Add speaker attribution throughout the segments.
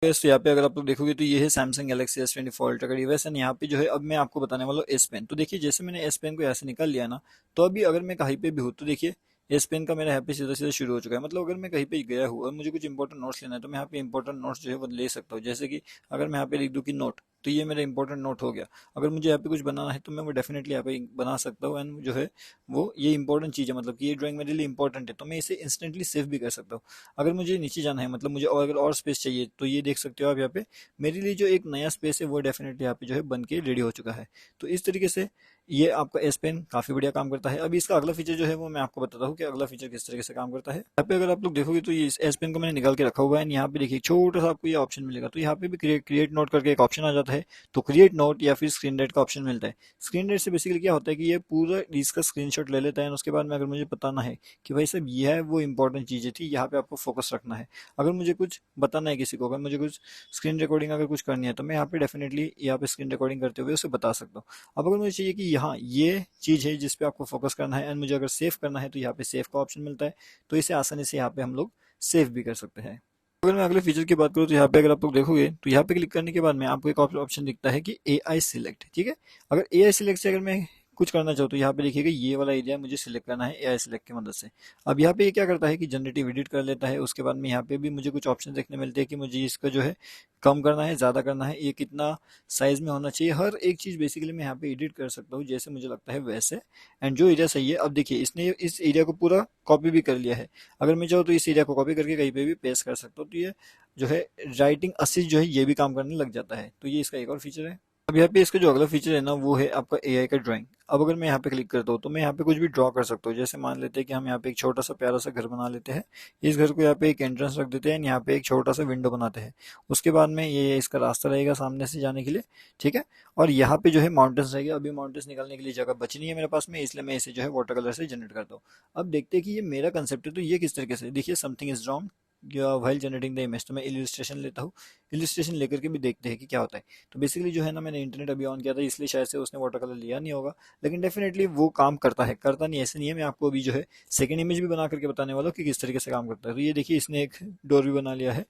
Speaker 1: तो यहाँ पे अगर आप लोग देखोगे तो ये है सैमसंग गैलेक्सी S24 अल्ट्रा का डिवाइस एंड यहाँ पे जो है अब मैं आपको बताने वाला हूँ एस पेन। तो देखिए जैसे मैंने एस पेन को यहाँ से निकाल लिया ना, तो अभी अगर मैं कहीं पे भी हूँ तो देखिए एस पेन का मेरा यहाँ पे सीधा सीधा शुरू हो चुका है। मतलब अगर मैं कहीं पे गया हूँ और मुझे कुछ इंपॉर्टेंट नोट्स लेना है तो मैं यहाँ पे इंपॉर्टेंट नोट्स जो है वो ले सकता हूँ। जैसे कि अगर मैं यहाँ पे लिख दूँ कि नोट, तो ये मेरा इंपॉर्टेंट नोट हो गया। अगर मुझे यहाँ पे कुछ बनाना है तो मैं वो डेफिनेटली यहाँ पे बना सकता हूँ एंड जो है वो ये इंपॉर्टेंट चीज़ है, मतलब कि ये ड्राइंग मेरे लिए इंपॉर्टेंट है तो मैं इसे इंस्टेंटली सेव भी कर सकता हूँ। अगर मुझे नीचे जाना है, मतलब मुझे अगर और स्पेस चाहिए, तो ये देख सकते हो आप यहाँ पे मेरे लिए जो एक नया स्पेस है वो डेफिनेटली यहाँ पे जो है बन के रेडी हो चुका है। तो इस तरीके से ये आपका एस पेन काफी बढ़िया काम करता है। अभी इसका अगला फीचर जो है वो मैं आपको बताता हूँ कि अगला फीचर किस तरीके से काम करता है। यहाँ पे अगर आप लोग देखोगे तो ये इस एस पेन को मैंने निकाल के रखा हुआ है। यहाँ पे देखिए छोटा सा आपको ये ऑप्शन मिलेगा, तो यहाँ पे भी क्रिएट नोट करके एक ऑप्शन आ जाता है। तो क्रिएट नोट या फिर स्क्रीन रेट का ऑप्शन मिलता है। स्क्रीन रेट से बेसिकली क्या होता है कि ये पूरा इसका स्क्रीनशॉट ले लेता है और उसके बाद में अगर मुझे बताना है कि भाई साहब ये है वो इंपॉर्टेंट चीजें थी, यहाँ पे आपको फोकस रखना है। अगर मुझे कुछ बताना है किसी को, अगर मुझे कुछ स्क्रीन रिकॉर्डिंग अगर कुछ करनी है तो मैं यहाँ पे डेफिनेटली यहाँ पे स्क्रीन रिकॉर्डिंग करते हुए उसे बता सकता हूँ। अब अगर मुझे चाहिए कि यहाँ ये चीज़ है जिस पे आपको फोकस करना है एंड मुझे अगर सेव करना है तो यहाँ पे सेव का ऑप्शन मिलता है। तो इसे आसानी से यहाँ पे हम लोग सेव भी कर सकते हैं। अगर मैं अगले फीचर की बात करूँ तो यहाँ पे अगर आप लोग देखोगे तो यहाँ पे क्लिक करने के बाद में आपको एक ऑप्शन दिखता है कि AI सिलेक्ट, ठीक है। अगर AI सिलेक्ट से अगर मैं कुछ करना चाहूँ तो यहाँ पे देखिएगा ये वाला एरिया मुझे सिलेक्ट करना है AI सिलेक्ट की मदद से। अब यहाँ पे ये क्या करता है कि जनरेटिव एडिट कर लेता है। उसके बाद में यहाँ पे भी मुझे कुछ ऑप्शन देखने मिलते हैं कि मुझे इसका जो है कम करना है, ज़्यादा करना है, ये कितना साइज में होना चाहिए। हर एक चीज़ बेसिकली मैं यहाँ पे एडिट कर सकता हूँ जैसे मुझे लगता है वैसे। एंड जो एरिया सही है, अब देखिए इसने इस एरिया को पूरा कॉपी भी कर लिया है। अगर मैं चाहूँ तो इस एरिया को कॉपी करके कहीं पे भी पेस्ट कर सकता हूँ। तो ये जो है राइटिंग असिस्ट जो है ये भी काम करने लग जाता है। तो ये इसका एक और फीचर है। अब यहाँ पे इसका जो अगला फीचर है ना वो है आपका AI का ड्राइंग। अब अगर मैं यहाँ पे क्लिक करता हूँ तो मैं यहाँ पे कुछ भी ड्रॉ कर सकता हूँ। जैसे मान लेते हैं कि हम यहाँ पे एक छोटा सा प्यारा सा घर बना लेते हैं। इस घर को यहाँ पे एक एंट्रेंस रख देते हैं, यहाँ पे एक छोटा सा विंडो बनाते हैं। उसके बाद में ये इसका रास्ता रहेगा सामने से जाने के लिए, ठीक है। और यहाँ पे जो है माउंटेन्स रहेगा। अभी माउंटेन्स निकालने के लिए जगह बची नहीं है मेरे पास में, इसलिए मैं इसे जो है वाटर कलर से जनरेट करता हूँ। अब देखते हैं कि ये मेरा कंसेप्ट है तो ये किस तरीके से, देखिए समथिंग इज रॉन्ग या व्हाइल जनरेटिंग द इमेज। तो मैं इलिस्ट्रेशन लेता हूँ, इलिस्ट्रेशन लेकर के भी देखते हैं कि क्या होता है। तो बेसिकली जो है ना मैंने इंटरनेट अभी ऑन किया था इसलिए शायद से उसने वाटर कलर लिया नहीं होगा, लेकिन डेफिनेटली वो काम करता है। करता नहीं ऐसे नहीं है। मैं आपको अभी जो है सेकंड इमेज भी बना करके बताने वाला हूँ कि किस तरीके से काम करता है। तो ये देखिए इसने एक डोर भी बना लिया है।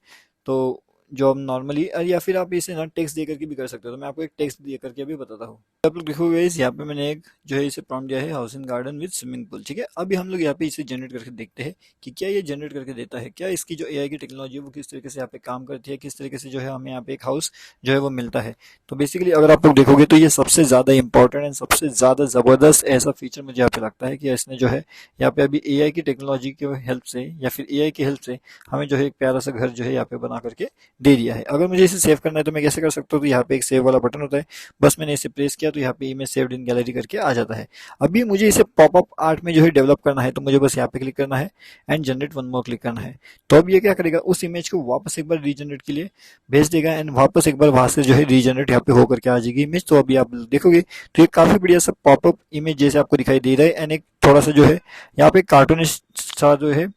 Speaker 1: तो जो हम नॉर्मली, या फिर आप इसे ना टेक्स्ट दे करके भी कर सकते हो। तो मैं आपको एक टेक्स्ट दे करके भी बताता हूँ। आप लोग देखोगे इस यहाँ पे मैंने एक जो है इसे प्रॉम्प्ट दिया है house in garden with swimming pool, ठीक है। अभी हम लोग यहाँ पे इसे जनरेट करके देखते हैं कि क्या ये जनरेट करके देता है, क्या इसकी जो AI की टेक्नोलॉजी है वो किस तरीके से यहाँ पे काम करती है, किस तरीके से जो है हमें यहाँ पे एक हाउस जो है वो मिलता है। तो बेसिकली अगर आप लोग देखोगे तो ये सबसे ज्यादा इंपॉर्टेंट एंड सबसे ज्यादा जबरदस्त ऐसा फीचर मुझे यहाँ पे लगता है कि इसने जो है यहाँ पे अभी AI की टेक्नोलॉजी की हेल्प से या फिर AI की हेल्प से हमें जो है एक प्यारा सा घर जो है यहाँ पे बना करके दे दिया है। अगर मुझे इसे सेव करना है तो मैं कैसे कर सकता हूँ, तो यहाँ पे एक सेव वाला बटन होता है। बस मैंने इसे प्रेस किया तो यहाँ पे इमेज सेव्ड इन गैलरी करके आ जाता है। अभी मुझे इसे पॉपअप आर्ट में जो है डेवलप करना है तो मुझे बस यहाँ पे क्लिक करना है and generate one more click करना है। तो अब ये क्या करेगा, उस इमेज को वापस एक बार रीजनरेट के लिए भेज देगा एंड वापस एक बार वहां से जो है रीजनरेट यहाँ पे होकर के आ जाएगी इमेज। तो अभी आप देखोगे तो ये काफी बढ़िया सा पॉपअप इमेज जैसे आपको दिखाई दे रहा है एंड एक थोड़ा सा जो है यहाँ पे कार्टूनिस्ट सा जो है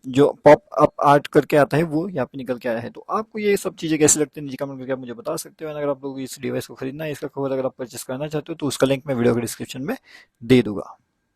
Speaker 1: जो पॉप अप आर्ट करके आता है वो यहाँ पे निकल के आया है। तो आपको ये सब चीजें कैसे लगती है नीचे कमेंट करके आप मुझे बता सकते हो। अगर आप लोग इस डिवाइस को खरीदना है, इसका कवर अगर आप परचेस करना चाहते हो तो उसका लिंक मैं वीडियो के डिस्क्रिप्शन में दे दूंगा।